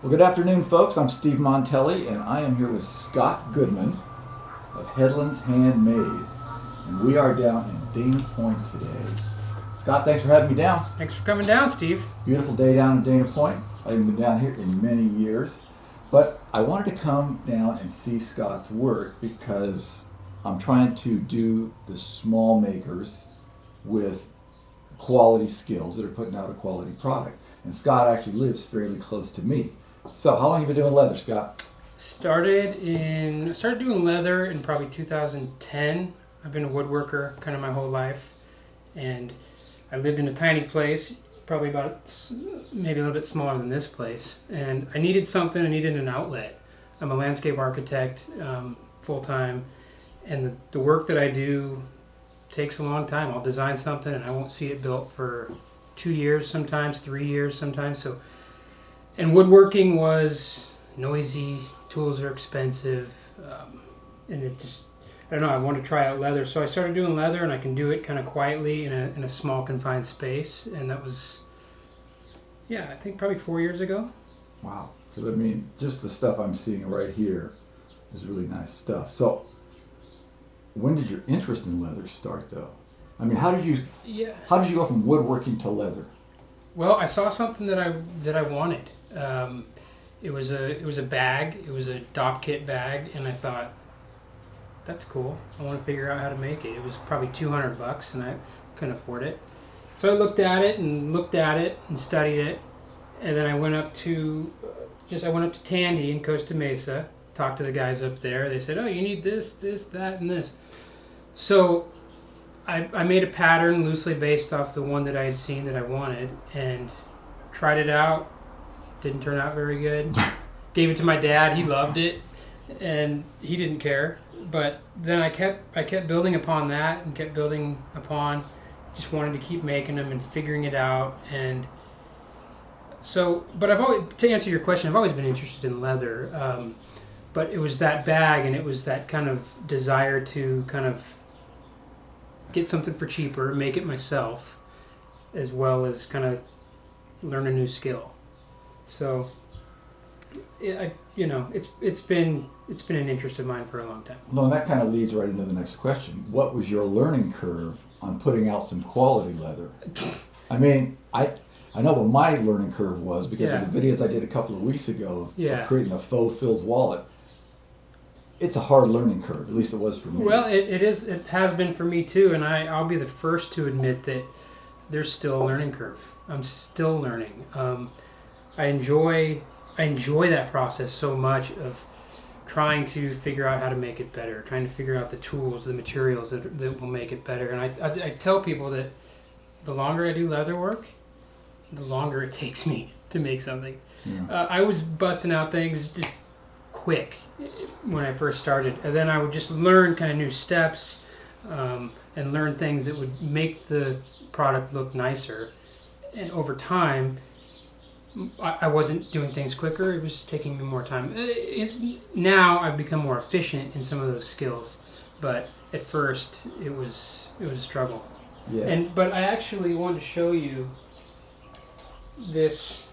Well, good afternoon, folks. I'm Steve Montelli, and I am here with Scott Goodman of Headlands Handmade, and we are down in Dana Point today. Scott, thanks for having me down. Thanks for coming down, Steve. Beautiful day down in Dana Point. I haven't been down here in many years, but I wanted to come down and see Scott's work because I'm trying to do the small makers with quality skills that are putting out a quality product. And Scott actually lives fairly close to me. So, how long have you been doing leather, Scott? Started doing leather in probably 2010. I've been a woodworker kind of my whole life, and I lived in a tiny place, probably maybe a little bit smaller than this place. And I needed something. I needed an outlet. I'm a landscape architect, full time, and the work that I do takes a long time. I'll design something and I won't see it built for 2 years, sometimes 3 years, sometimes. So. And woodworking was noisy, tools are expensive, and I don't know, I wanted to try out leather. So I started doing leather, and I can do it kind of quietly in a small confined space, and that was, yeah, I think probably 4 years ago. Wow. Because I mean, just the stuff I'm seeing right here is really nice stuff. So, when did your interest in leather start, though? I mean, how did you go from woodworking to leather? Well, I saw something that I wanted. It was a bag. It was a Dop Kit bag, and I thought, that's cool. I want to figure out how to make it. It was probably $200, and I couldn't afford it. So I looked at it and studied it, and then I went up to Tandy in Costa Mesa. Talked to the guys up there. They said, "Oh, you need this, that, and this." So I made a pattern loosely based off the one that I had seen that I wanted, and tried it out. Didn't turn out very good. Gave it to my dad. He loved it, and he didn't care. But then I kept building upon that and kept building upon. Just wanted to keep making them and figuring it out. And so, but to answer your question, I've always been interested in leather. But it was that bag, and it was that kind of desire to kind of get something for cheaper, make it myself, as well as kind of learn a new skill. So, it's been an interest of mine for a long time. No, and that kind of leads right into the next question. What was your learning curve on putting out some quality leather? I mean, I know what my learning curve was because of the videos I did a couple of weeks ago of creating a faux Phil's wallet. It's a hard learning curve, at least it was for me. Well, it is. It has been for me too, and I'll be the first to admit that there's still a learning curve. I'm still learning. I enjoy that process so much of trying to figure out how to make it better, trying to figure out the tools, the materials that will make it better. And I tell people that the longer I do leather work, the longer it takes me to make something. Yeah. I was busting out things just quick when I first started, and then I would just learn kind of new steps and learn things that would make the product look nicer. And over time, I wasn't doing things quicker. It was just taking me more time. Now I've become more efficient in some of those skills, but at first it was a struggle. Yeah. But I actually wanted to show you this.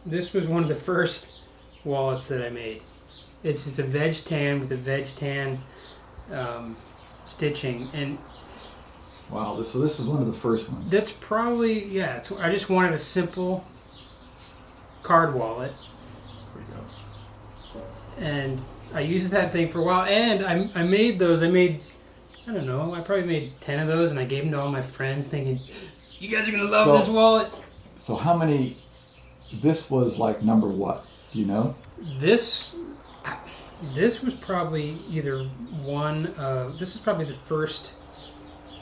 This was one of the first wallets that I made. It's just a veg tan with a veg tan stitching, and wow, so this is one of the first ones. That's probably I just wanted a simple card wallet. There we go. And I used that thing for a while, and I made those. I don't know, I probably made 10 of those, and I gave them to all my friends, thinking, "You guys are gonna love this wallet." So how many? This was like number what? Do you know? This was probably either one of. This is probably the first.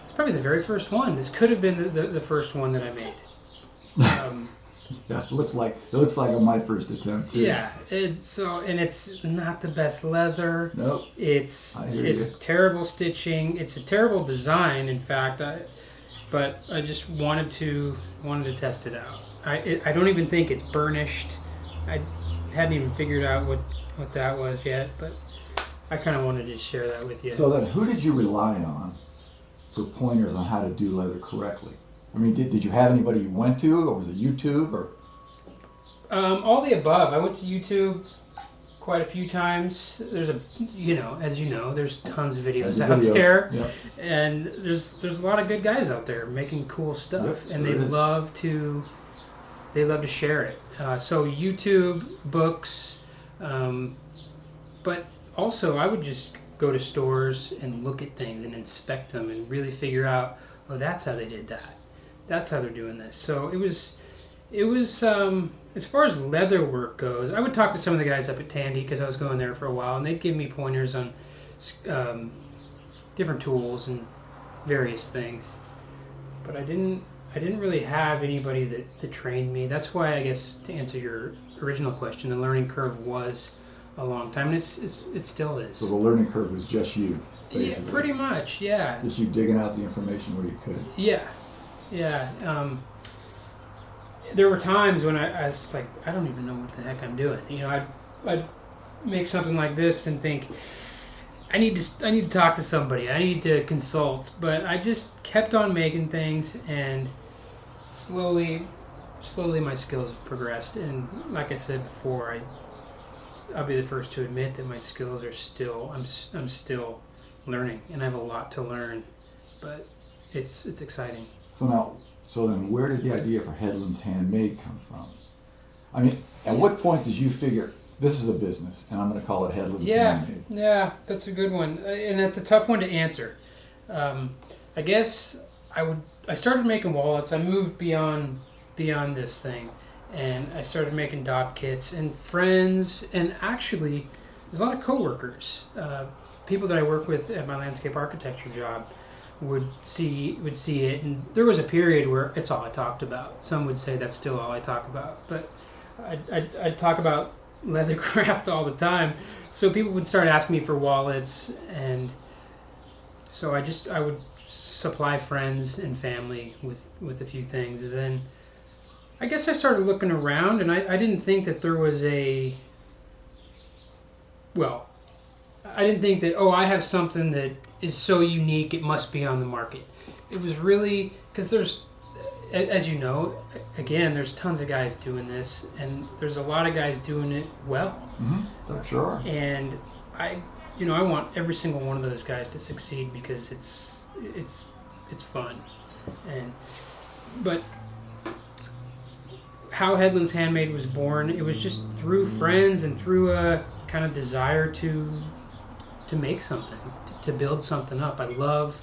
It's probably the very first one. This could have been the first one that I made. Yeah, it looks like on my first attempt too. Yeah, it's not the best leather. Nope. It's terrible stitching. It's a terrible design, in fact. But I just wanted to test it out. I don't even think it's burnished. I hadn't even figured out what that was yet, but I kind of wanted to share that with you. So then, who did you rely on for pointers on how to do leather correctly? I mean, did you have anybody you went to, or was it YouTube, or? All the above. I went to YouTube quite a few times. There's a, as you know, there's tons of videos out there, Yep. and there's a lot of good guys out there making cool stuff, Yep, and there is. they love to share it. So YouTube, books, but also I would just go to stores and look at things and inspect them and really figure out, oh, that's how they did that. That's how they're doing this. So it was as far as leather work goes, I would talk to some of the guys up at Tandy because I was going there for a while, and they'd give me pointers on um, different tools and various things. But I didn't really have anybody that trained me. That's why, I guess, to answer your original question, the learning curve was a long time, and it still is. So the learning curve was just you, basically. Yeah, pretty much, yeah. Just you digging out the information where you could. Yeah, yeah. There were times when I was like, I don't even know what the heck I'm doing. I'd make something like this and think, I need to talk to somebody. I need to consult. But I just kept on making things, and slowly my skills have progressed. And like I said before, I'll be the first to admit that my skills are still I'm still learning, and I have a lot to learn. But it's exciting. So then where did the idea for Headlands Handmade come from? I mean, at what point did you figure this is a business and I'm going to call it Headlands Handmade? Yeah, that's a good one, and that's a tough one to answer. I guess I started making wallets. I moved beyond this thing, and I started making dot kits. And friends, and actually, there's a lot of coworkers, people that I work with at my landscape architecture job would see it, and there was a period where it's all I talked about. Some would say that's still all I talk about, but I'd talk about leather craft all the time. So people would start asking me for wallets, and so I would supply friends and family with a few things. And then I guess I started looking around, and I didn't think that there was I didn't think that, oh, I have something that is so unique it must be on the market. It was really because as you know, again, there's tons of guys doing this, and there's a lot of guys doing it well. Mm-hmm. Sure. And I want every single one of those guys to succeed because it's fun. But how Headlands Handmade was born, it was just through friends and through a kind of desire to make something, to build something up. I love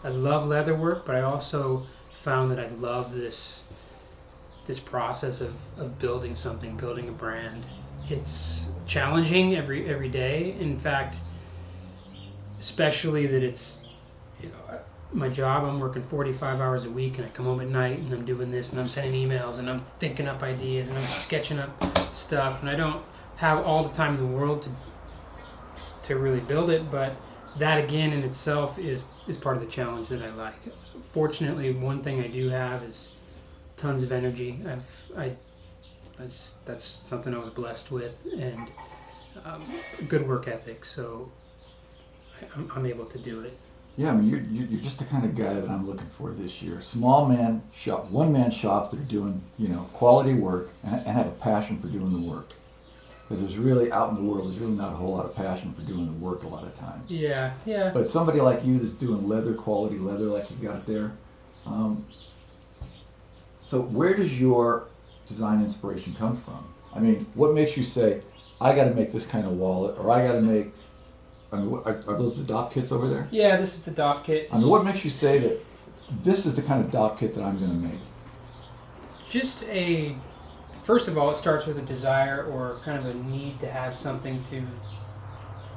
leather work, but I also found that I love this process of building something, building a brand. It's challenging every day. In fact, especially that it's, my job, I'm working 45 hours a week, and I come home at night and I'm doing this and I'm sending emails and I'm thinking up ideas and I'm sketching up stuff, and I don't have all the time in the world to really build it, but that again in itself is part of the challenge that I like. Fortunately, one thing I do have is tons of energy. That's something I was blessed with, and good work ethic, so I'm able to do it. Yeah, I mean, you're just the kind of guy that I'm looking for this year. One man shops that are doing, quality work and have a passion for doing the work. Because there's really, out in the world, there's really not a whole lot of passion for doing the work a lot of times. Yeah. But somebody like you that's doing quality leather like you got there. So where does your design inspiration come from? I mean, what makes you say, I got to make this kind of wallet, or I got to make, are those the dop kits over there? Yeah, this is the dop kit. I mean, what makes you say that this is the kind of dop kit that I'm going to make? First of all, it starts with a desire or kind of a need to have something to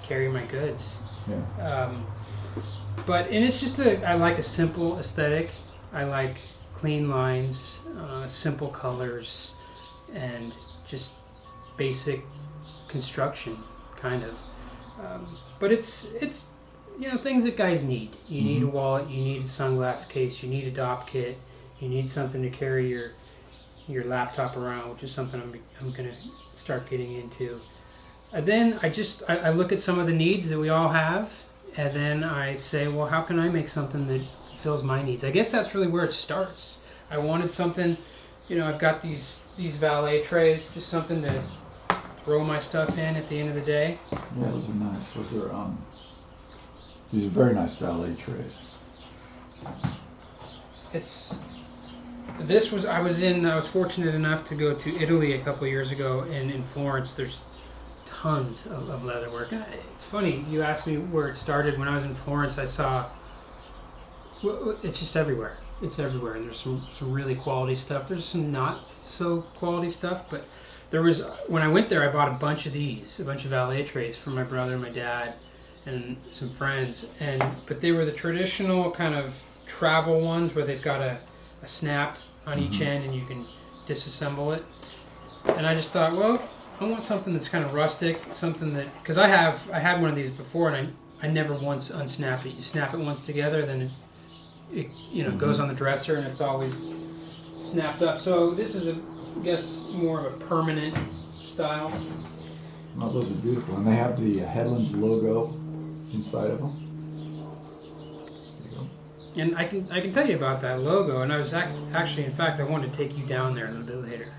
carry my goods. Yeah. And it's just I like a simple aesthetic. I like clean lines, simple colors, and just basic construction, kind of. But it's things that guys need. You need a wallet, you need a sunglass case, you need a dop kit, you need something to carry your laptop around, which is something I'm going to start getting into. And then I look at some of the needs that we all have, and then I say, well, how can I make something that fills my needs? I guess that's really where it starts. I wanted something I've got these valet trays, just something to throw my stuff in at the end of the day. Yeah, those are nice. These are very nice valet trays. I was fortunate enough to go to Italy a couple years ago, and in Florence there's tons of leatherwork. And it's funny, you asked me where it started. When I was in Florence, I saw, it's just everywhere. It's everywhere, and there's some really quality stuff. There's some not so quality stuff, but when I went there, I bought a bunch of valet trays for my brother and my dad and some friends, but they were the traditional kind of travel ones where they've got a snap on each end and you can disassemble it. And I just thought, well, I want something that's kind of rustic, something that, because I had one of these before, and I never once unsnapped it. You snap it once together, then it goes on the dresser, and it's always snapped up. So this is, I guess, more of a permanent style. Well, those are beautiful, and they have the Headlands logo inside of them. There you go. And I can tell you about that logo. And I was actually, in fact, I wanted to take you down there a little bit later,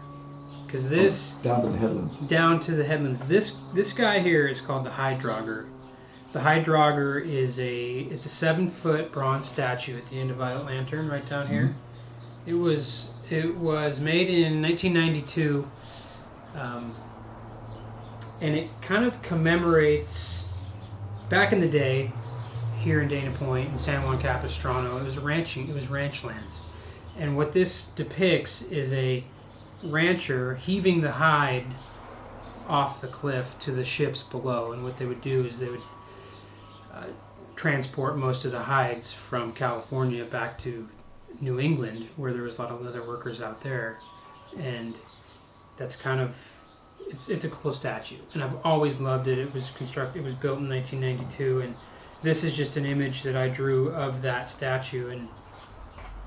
because this down to the Headlands. Down to the Headlands. This guy here is called the Hydrogger. The Hydrogger is it's a 7-foot bronze statue at the end of Violet Lantern, right down here. It was made in 1992, and it kind of commemorates back in the day here in Dana Point in San Juan Capistrano. It was ranch lands, and what this depicts is a rancher heaving the hide off the cliff to the ships below. And what they would do is they would transport most of the hides from California back to New England, where there was a lot of leather workers out there. And that's kind of, it's a cool statue, and I've always loved it. It was built in 1992, and this is just an image that I drew of that statue, and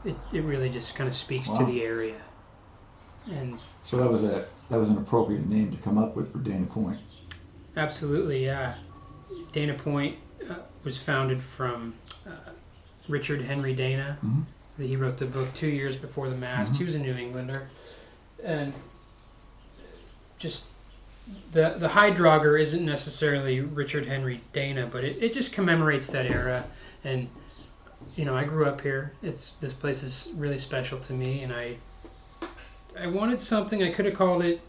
it really just kind of speaks to the area. And so that was an appropriate name to come up with for Dana Point. Absolutely, yeah. Dana Point was founded from Richard Henry Dana. He wrote the book 2 years before the mast. He was a New Englander, and just the Hydrogger isn't necessarily Richard Henry Dana, but it just commemorates that era. And I grew up here. This place is really special to me, and I wanted something. I could have called it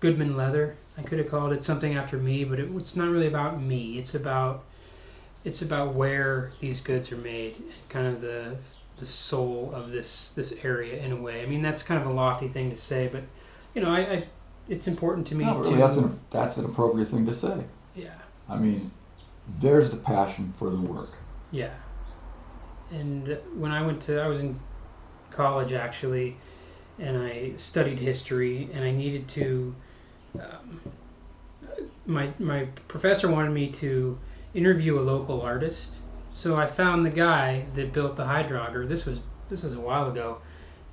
Goodman Leather. I could have called it something after me, but it's not really about me. It's about where these goods are made, kind of the soul of this area in a way. I mean, that's kind of a lofty thing to say, but it's important to me. No, really, that's an appropriate thing to say. Yeah. I mean, there's the passion for the work. Yeah. And when I was in college actually, and I studied history, and I needed to. My professor wanted me to interview a local artist, so I found the guy that built the Hydrogger. This was a while ago,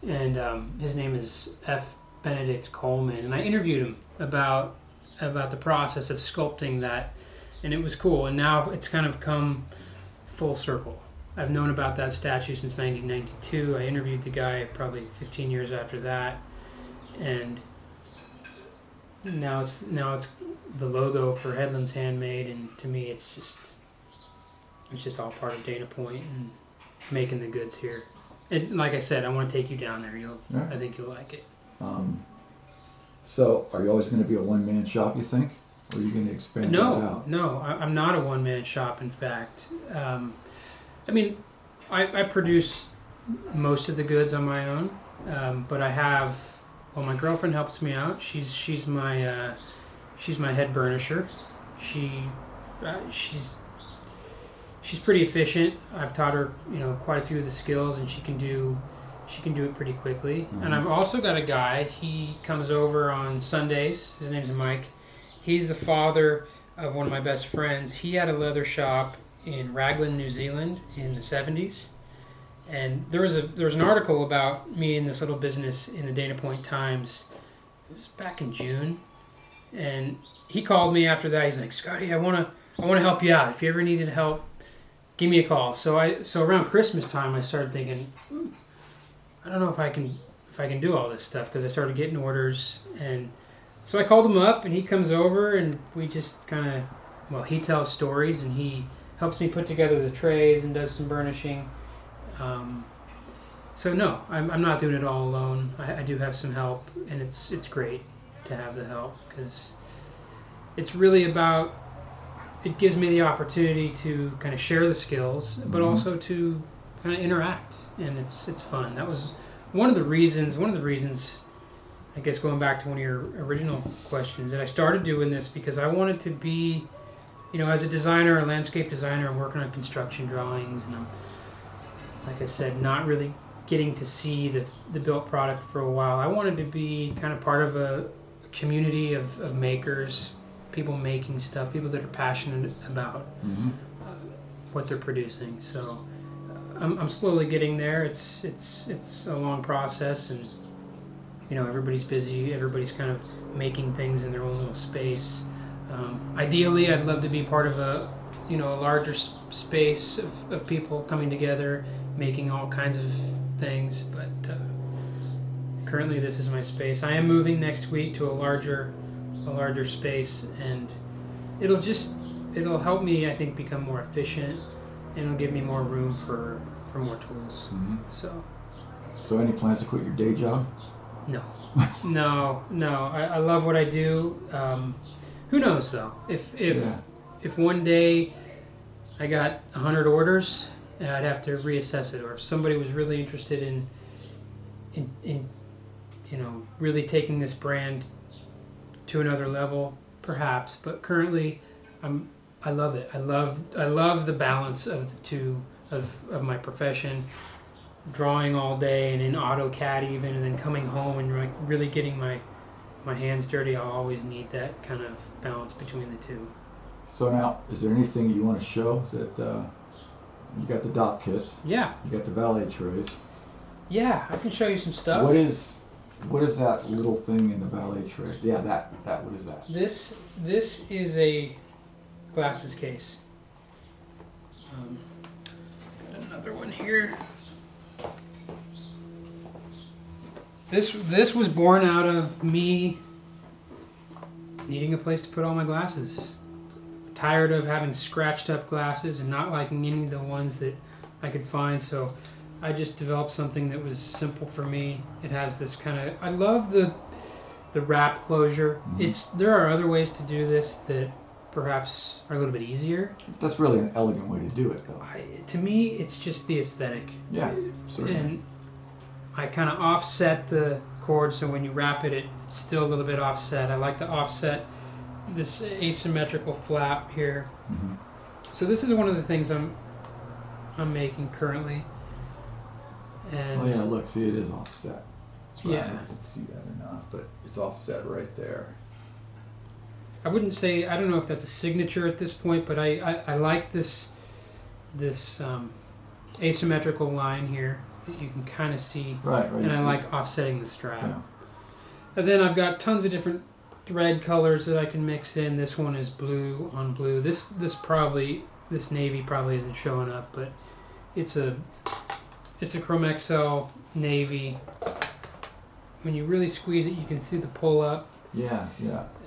and his name is F. Benedict Coleman, and I interviewed him about the process of sculpting that, and it was cool. And now it's kind of come full circle. I've known about that statue since 1992. I interviewed the guy probably 15 years after that, and now it's the logo for Headlands Handmade, and to me it's just all part of Dana Point and making the goods here. And like I said, I want to take you down there. I think you'll like it. So, are you always going to be a one-man shop, you think? Or are you going to expand that out? No, I'm not a one-man shop, in fact. I mean, I produce most of the goods on my own, but I have, my girlfriend helps me out. She's my head burnisher. She's pretty efficient. I've taught her, quite a few of the skills, and she can do it pretty quickly. And I've also got a guy. He comes over on Sundays. His name's Mike. He's the father of one of my best friends. He had a leather shop in Raglan, New Zealand in the 70s. And there was an article about me in this little business in the Dana Point Times. It was back in June. And he called me after that. He's like, "Scotty, I want to help you out. If you ever needed help, give me a call." So around Christmas time, I started thinking, I don't know if I if I can do all this stuff, because I started getting orders. And so I called him up, and he comes over, and we just kind of, well, he tells stories, and he helps me put together the trays and does some burnishing. So no, I'm not doing it all alone. I do have some help, and it's great to have the help, because it's really about, it gives me the opportunity to kind of share the skills, but also to kind of interact, and it's fun. That was one of the reasons, I guess, going back to one of your original questions, that I started doing this, because I wanted to be, as a designer, a landscape designer, I'm working on construction drawings, and I'm, like I said, not really getting to see the built product for a while. I wanted to be kind of part of a community of makers, people making stuff, people that are passionate about what they're producing. So I'm slowly getting there. It's a long process, and everybody's busy. Everybody's kind of making things in their own little space. Ideally, I'd love to be part of a larger space of people coming together, making all kinds of things. But currently, this is my space. I am moving next week to a larger space, and it'll help me, I think, become more efficient, and it'll give me more room for more tools. So any plans to quit your day job? No. I love what I do. Who knows though? If one day I got 100 orders, I'd have to reassess it. Or if somebody was really interested in really taking this brand to another level, perhaps. But currently, I love it. I love the balance of the two of my profession, drawing all day and in AutoCAD even, and then coming home and really getting my hands dirty. I'll always need that kind of balance between the two. So now, is there anything you want to show that you got the dop kits? Yeah. You got the valet trays. Yeah, I can show you some stuff. What is that little thing in the valet tray? Yeah, that. What is that? This is a glasses case. Got another one here. This was born out of me needing a place to put all my glasses. Tired of having scratched up glasses and not liking any of the ones that I could find, so I just developed something that was simple for me. It has this kind of, I love the wrap closure. There are other ways to do this that perhaps are a little bit easier. That's really an elegant way to do it, though. To me, it's just the aesthetic. Yeah, certainly. And I kind of offset the cord, so when you wrap it, it's still a little bit offset. I like to offset this asymmetrical flap here. So this is one of the things I'm making currently. And oh yeah, look, see, it is offset. That's right. I don't know if you can see that or not, but it's offset right there. I wouldn't say, I don't know if that's a signature at this point, but I like this asymmetrical line here that you can kind of see. Right. And I like offsetting the strap. Yeah. And then I've got tons of different thread colors that I can mix in. This one is blue on blue. This navy probably isn't showing up, but it's a Chrome XL navy. When you really squeeze it, you can see the pull up. Yeah.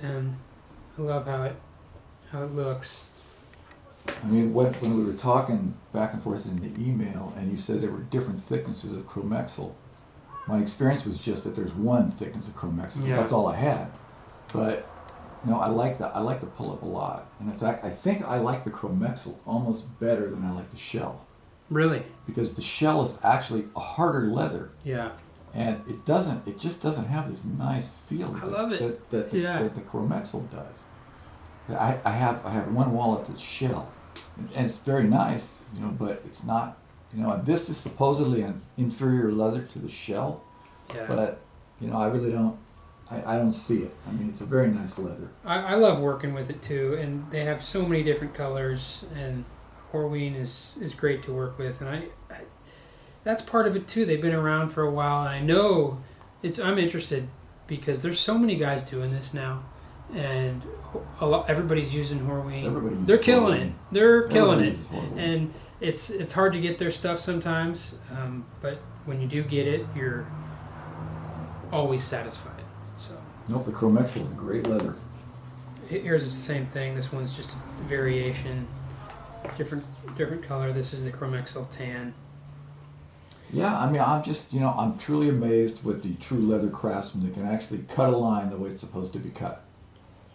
And I love how it looks. I mean, when we were talking back and forth in the email, and you said there were different thicknesses of Chrome XL, my experience was just that there's one thickness of Chrome XL. Yeah. That's all I had. But I like that. I like the pull up a lot. And in fact, I think I like the Chrome XL almost better than I like the shell. Really? Because the shell is actually a harder leather. Yeah. And it just doesn't have this nice feel I love it. that the Chrome XL does. I have one wallet that's shell, and it's very nice, but it's not, this is supposedly an inferior leather to the shell, but I really don't, I don't see it. I mean, it's a very nice leather. I love working with it too, and they have so many different colors, and Horween is great to work with, and I that's part of it too. They've been around for a while, and I know I'm interested because there's so many guys doing this now, and everybody's using Horween. They're killing it. They're killing it, and it's hard to get their stuff sometimes, but when you do get it, always satisfied. So Nope, the Chromexil is a great leather. here's the same thing. This one's just a variation, different color. This is the Chromexil tan. Yeah, I mean, I'm just, I'm truly amazed with the true leather craftsman that can actually cut a line the way it's supposed to be cut.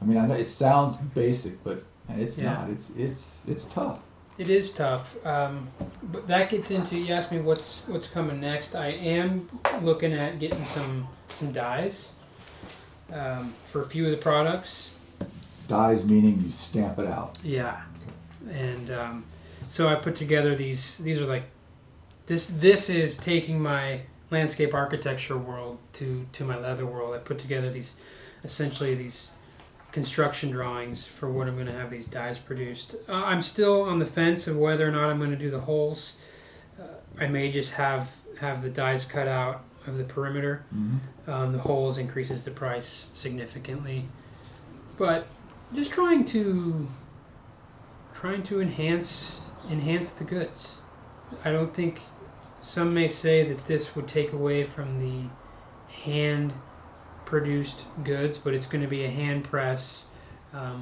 I mean, I know it sounds basic, but and it's Yeah. not. It's tough. It is tough, but that gets into. You asked me what's coming next. I am looking at getting some dyes for a few of the products. Dyes meaning you stamp it out. Yeah, and so I put together these. These are like this is taking my landscape architecture world to my leather world. I put together essentially these construction drawings for what I'm going to have these dyes produced. I'm still on the fence of whether or not I'm going to do the holes. I may just have the dyes cut out of the perimeter. Mm-hmm. The holes increases the price significantly, but just trying to enhance the goods. I don't think, some may say that this would take away from the hand produced goods, but it's going to be a hand press. I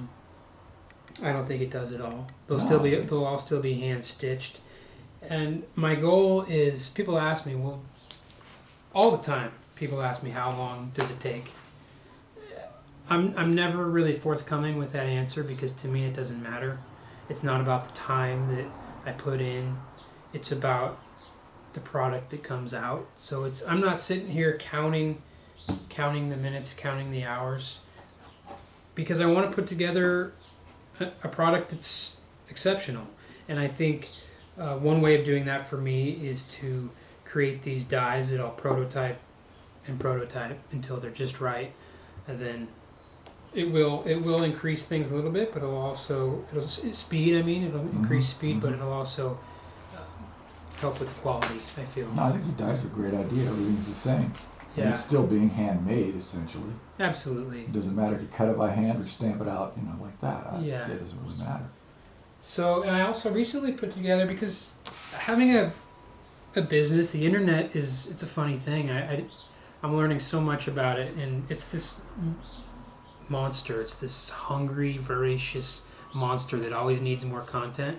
don't think it does at all. They'll all still be hand stitched. And my goal is, people ask me, well, all the time people ask me how long does it take. I'm never really forthcoming with that answer, because to me it doesn't matter. It's not about the time that I put in. It's about the product that comes out. So I'm not sitting here counting the minutes, counting the hours, because I want to put together a product that's exceptional. And I think one way of doing that for me is to create these dyes that I'll prototype until they're just right, and then it will increase things a little bit, but it'll speed. I mean, it'll increase speed, but it'll also help with the quality, I feel. No, I think the dyes are a great idea. Everything's the same. Yeah. And it's still being handmade, essentially. Absolutely. It doesn't matter if you cut it by hand or stamp it out, like that. Yeah. It doesn't really matter. So, and I also recently put together, because having a business, the internet it's a funny thing. I'm learning so much about it, and it's this monster. It's this hungry, voracious monster that always needs more content.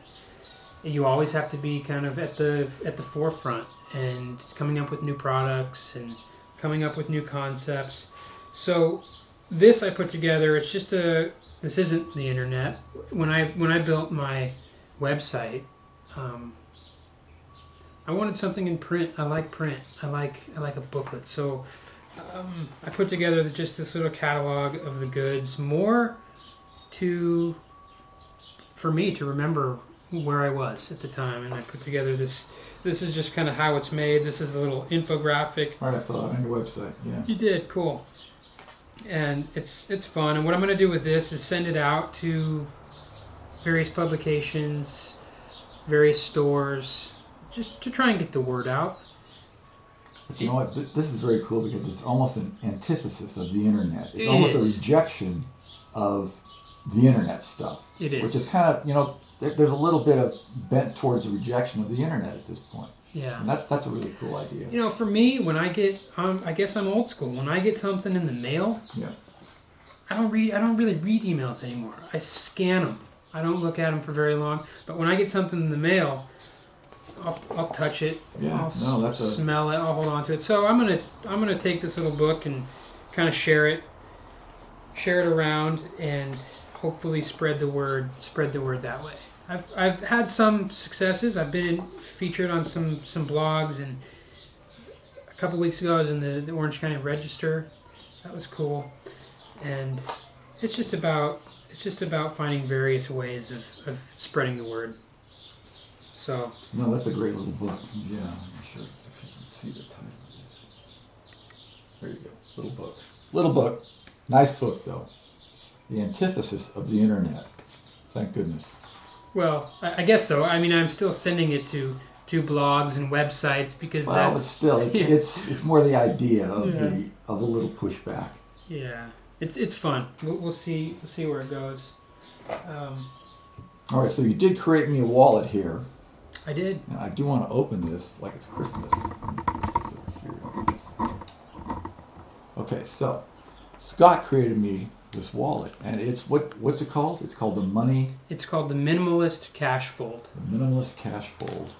You always have to be kind of at the forefront and coming up with new products and coming up with new concepts. So this I put together. It's just this isn't the internet. When I built my website, I wanted something in print. I like print. I like a booklet. So I put together just this little catalog of the goods, more for me to remember where I was at the time. And I put together this is just kind of how it's made. This is a little infographic. All right, I saw that on your website. Yeah. You did, cool. And it's fun. And what I'm going to do with this is send it out to various publications, various stores, just to try and get the word out. But you know what? This is very cool, because it's almost an antithesis of the internet. It's almost a rejection of the internet stuff. It is. Which is kind of, there's a little bit of bent towards the rejection of the internet at this point. Yeah. And that's a really cool idea. For me, when I get, I guess I'm old school. When I get something in the mail, yeah. I don't really read emails anymore. I scan them. I don't look at them for very long. But when I get something in the mail, I'll touch it. Yeah. I'll smell it. I'll hold on to it. So I'm gonna take this little book and kind of share it around, and hopefully spread the word that way. I've had some successes. I've been featured on some blogs, and a couple weeks ago I was in the Orange County Register. That was cool. And it's just about finding various ways of spreading the word. So. No, that's a great little book. Yeah, I'm sure if you can see the title of this. There you go. Little book. Nice book, though. The antithesis of the internet. Thank goodness. Well, I guess so. I mean, I'm still sending it to blogs and websites, because but still, it's more the idea of the little pushback. Yeah, it's fun. We'll see where it goes. All right, so you did create me a wallet here. I did. Now, I do want to open this like it's Christmas. Put this over here. Okay, so Scott created me this wallet, and it's what's it called? It's called the It's called the Minimalist Cash Fold. Minimalist Cash Fold.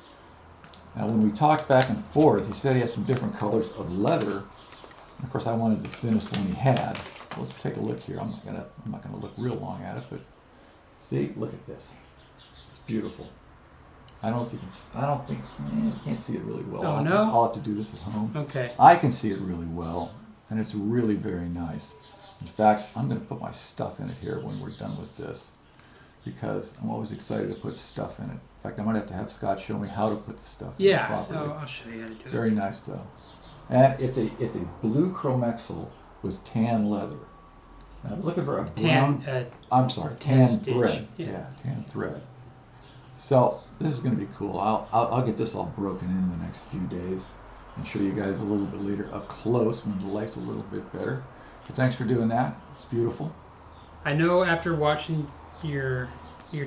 Now, when we talked back and forth, he said he had some different colors of leather. And of course, I wanted the thinnest one he had. Let's take a look here. I'm not gonna look real long at it, but see, look at this. It's beautiful. I don't know if you can. I don't think you can't see it really well. Oh, I'll have to do this at home. Okay. I can see it really well, and it's really very nice. In fact, I'm going to put my stuff in it here when we're done with this, because I'm always excited to put stuff in it. In fact, I might have to have Scott show me how to put the stuff in it properly. Oh, I'll show you how to do it. Very nice though, and it's a blue chromexel with tan leather. And I was looking for a brown. I'm sorry, tan thread. Yeah, tan thread. So this is going to be cool. I'll get this all broken in the next few days and show you guys a little bit later up close when the light's a little bit better. So thanks for doing that. It's beautiful. I know after watching your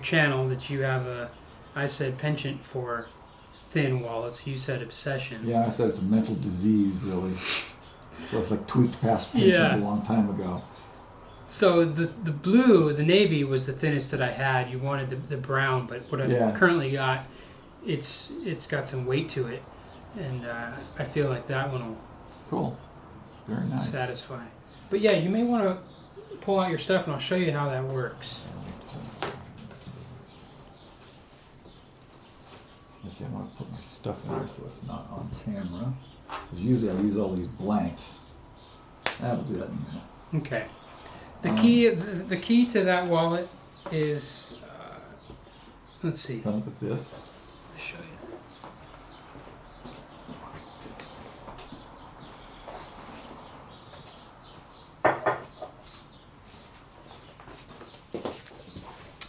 channel that you have I said penchant for thin wallets. You said obsession. Yeah, I said it's a mental disease, really. So it's like tweaked past penchant a long time ago. So the blue, the navy was the thinnest that I had. You wanted the brown, but what I've currently got, it's got some weight to it, and I feel like that one will Very nice. Satisfy. But yeah, you may want to pull out your stuff, and I'll show you how that works. Let's see, I want to put my stuff in there so it's not on camera. Because usually I use all these blanks. I will do that in a minute. Okay. The key to that wallet is, let's see. Come up with this. I'll show you.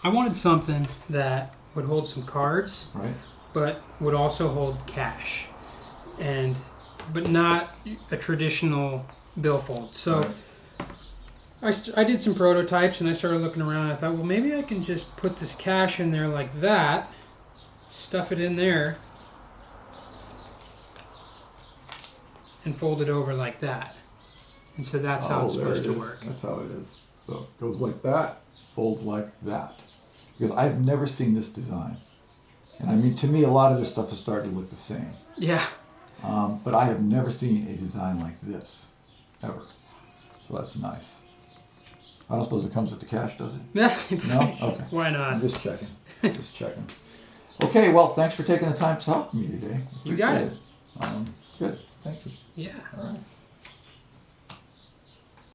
I wanted something that would hold some cards, right, but would also hold cash, but not a traditional billfold. So. Right. I did some prototypes and I started looking around and I thought, well, maybe I can just put this cash in there like that, stuff it in there, and fold it over like that. And so that's how it's supposed to work. That's how it is. So it goes like that, folds like that. Because I've never seen this design. And I mean, to me, a lot of this stuff is starting to look the same. Yeah. But I have never seen a design like this, ever. So that's nice. I don't suppose it comes with the cash, does it? No? Okay. Why not? I'm just checking. Just checking. Okay, well, thanks for taking the time to talk to me today. You got it. Good. Thank you. Yeah. All right.